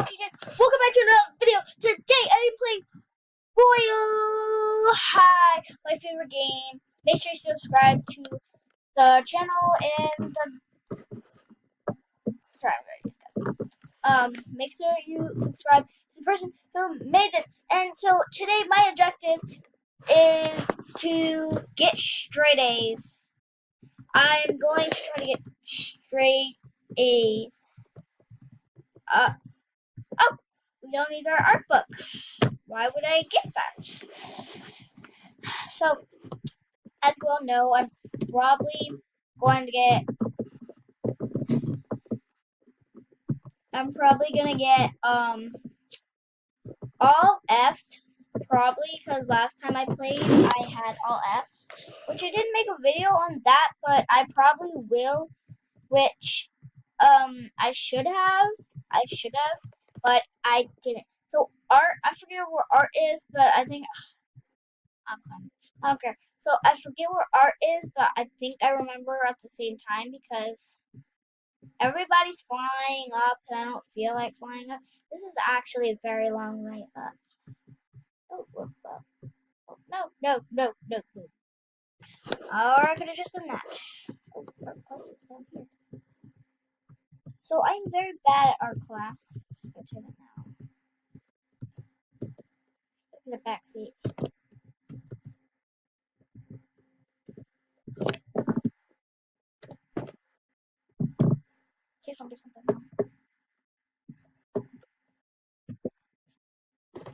Okay guys, welcome back to another video. Today I'm playing Royal High, my favorite game. Make sure you subscribe to the channel and sorry, I'm very disgusting. Make sure you subscribe to the person who made this. And so today my objective is to get straight A's. I'm going to try to get straight A's. Oh, we don't need our art book. Why would I get that? So, as you all know, I'm probably going to get. I'm probably gonna get all F's, probably because last time I played I had all F's, which I didn't make a video on that, but I probably will, which I should have, but I didn't. So art, I forget where art is, but I think I'm fine. I don't care. So I forget where art is, but I think I remember at the same time because everybody's flying up and I don't feel like flying up. This is actually a very long night up. Oh, no. Or I could have just done that. Oh, art class is down here. So I'm very bad at art class. Just gonna say that now. Look at the back seat. In case I'll get something wrong.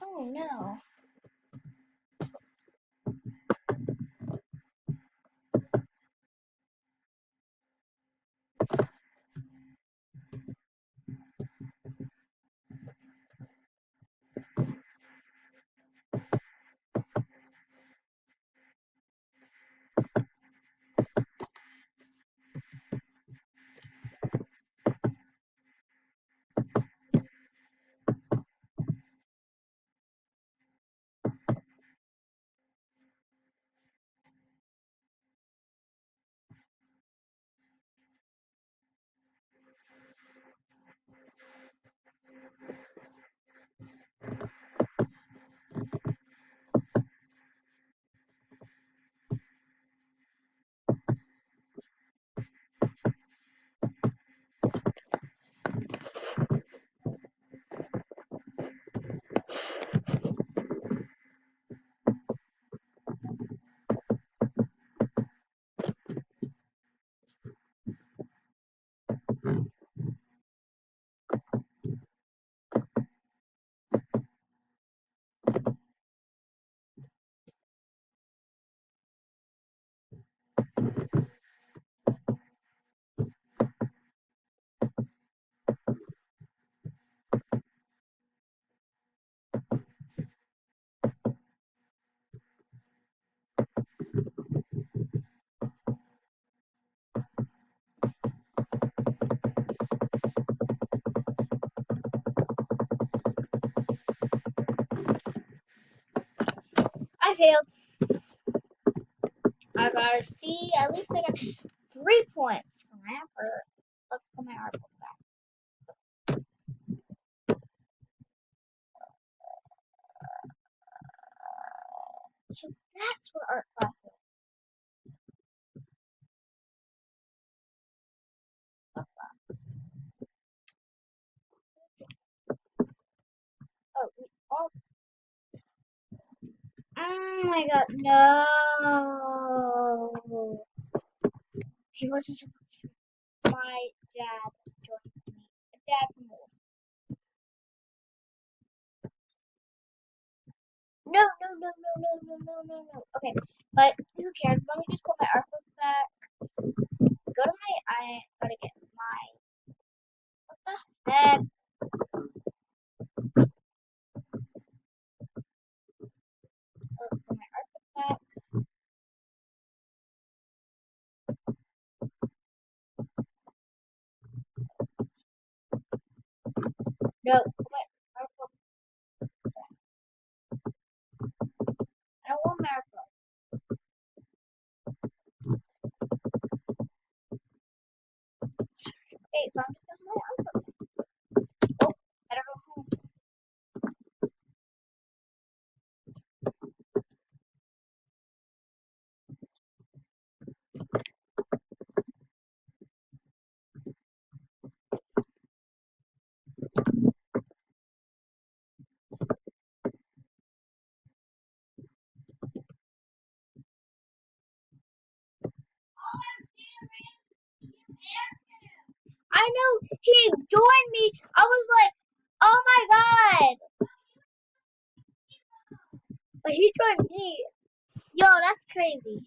Oh no. I failed. I got a C. At least I got 3 points. Crapper. Let's put my art book back. So that's where art class is. Oh, we all. Oh my god, no. He wasn't supposed to. My dad joined me. A dad from Wolf. No. Okay, but who cares? Let me just put my art book back. Go to my. I gotta get my. What the heck? Oh, put my art book back. No, put my art book back. I don't want my art book. Okay, so I'm just gonna put my art book. Oh, I don't know who. I know he joined me. I was like, oh my god. But he joined me. Yo, that's crazy.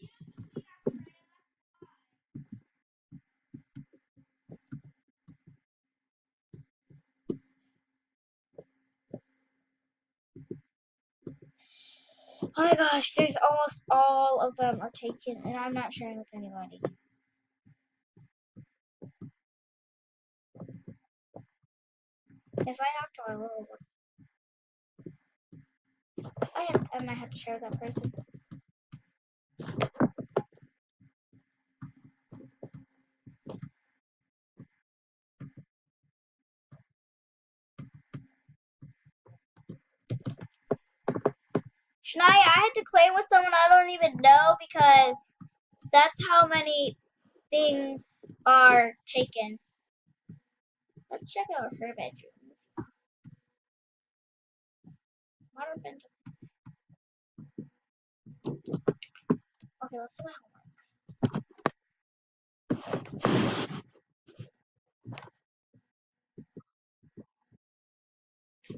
Oh my gosh, there's almost all of them are taken, and I'm not sharing with anybody. If I have to, I will. I might have to share with that person. Shania, I had to claim with someone I don't even know because that's how many things are taken. Let's check out her bedroom. Modern bedroom. Okay, let's do my homework.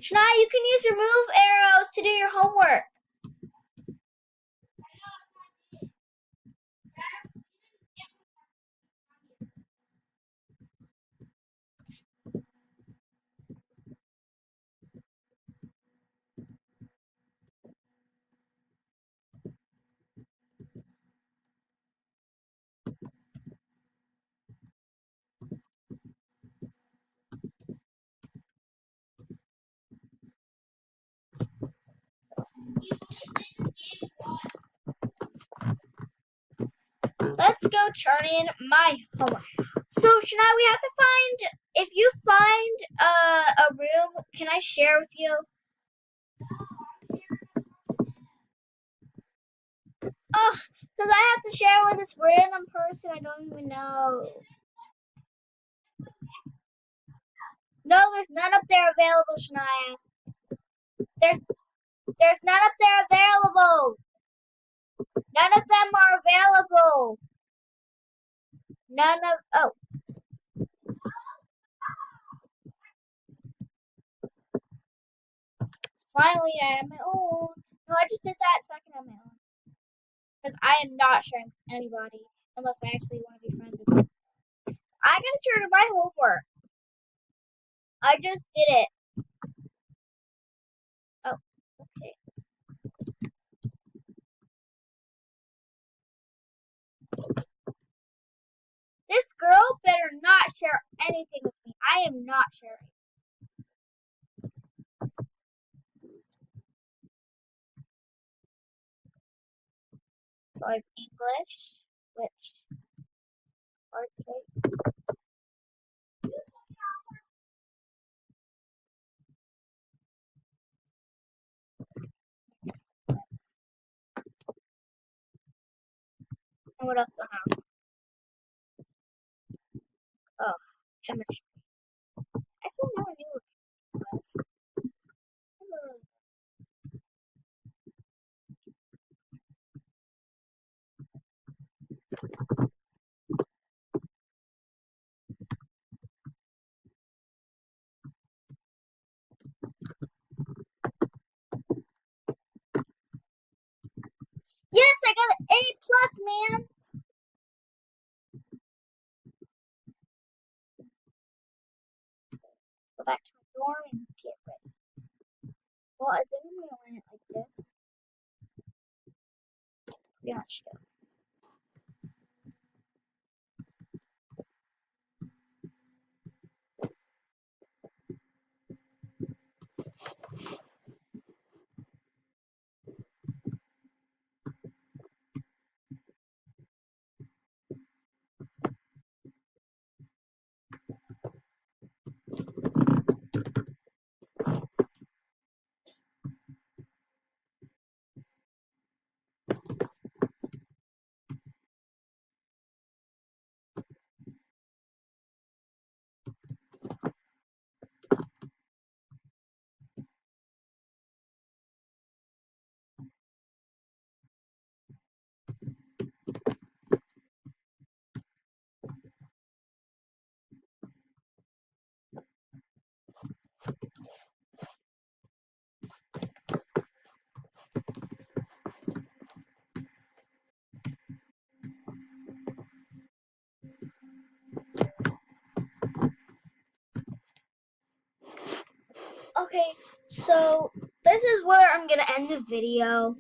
Shania, you can use your move arrows to do your homework. Let's go turn in my homework. So, Shania, we have to find. If you find a room, can I share with you? Oh, because I have to share with this random person I don't even know. No, there's none up there available, Shania. There's none up there available. None of them are available. None of. Oh, finally I have my own. No, I just did that so I can have my own. Because I am not sharing with anybody unless I actually want to be friends with them. I gotta turn in my homework. I just did it. Oh, okay. This girl better not share anything with me. I am not sharing. So I have English, which hard to take. And what else do I have? Oh, chemistry. I actually never knew what chemistry was. Yes, I got an A plus, man. Go back to my dorm and get ready. Well, I think I'm gonna learn it like this. Pretty much do. Okay, so this is where I'm gonna end the video.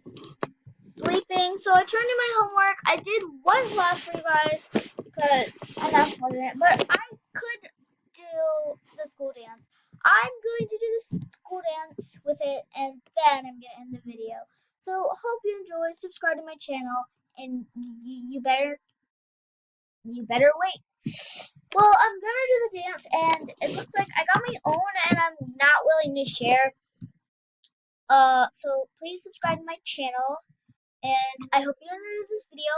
Sleeping. So I turned in my homework. I did one class for you guys because enough wasn't it. But I could do the school dance. I'm going to do the school dance with it, and then I'm gonna end the video. So hope you enjoyed. Subscribe to my channel, and you better wait. Well, I'm gonna do the dance, and it looks like I got my own, and I'm not willing to share. So please subscribe to my channel. And I hope you enjoyed this video.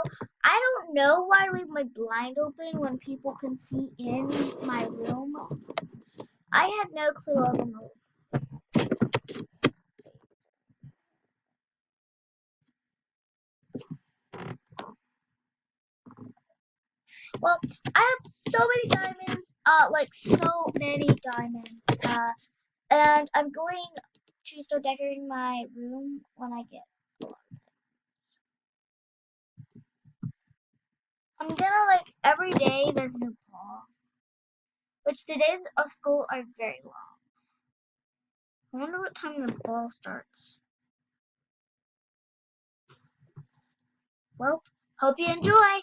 I don't know why I leave my blind open when people can see in my room. I had no clue I was on the roof. Well, I have so many diamonds, like so many diamonds. And I'm going to start decorating my room when I get bored. I'm gonna like every day there's a new ball, which the days of school are very long. I wonder what time the ball starts. Well, hope you enjoy.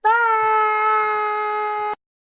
Bye!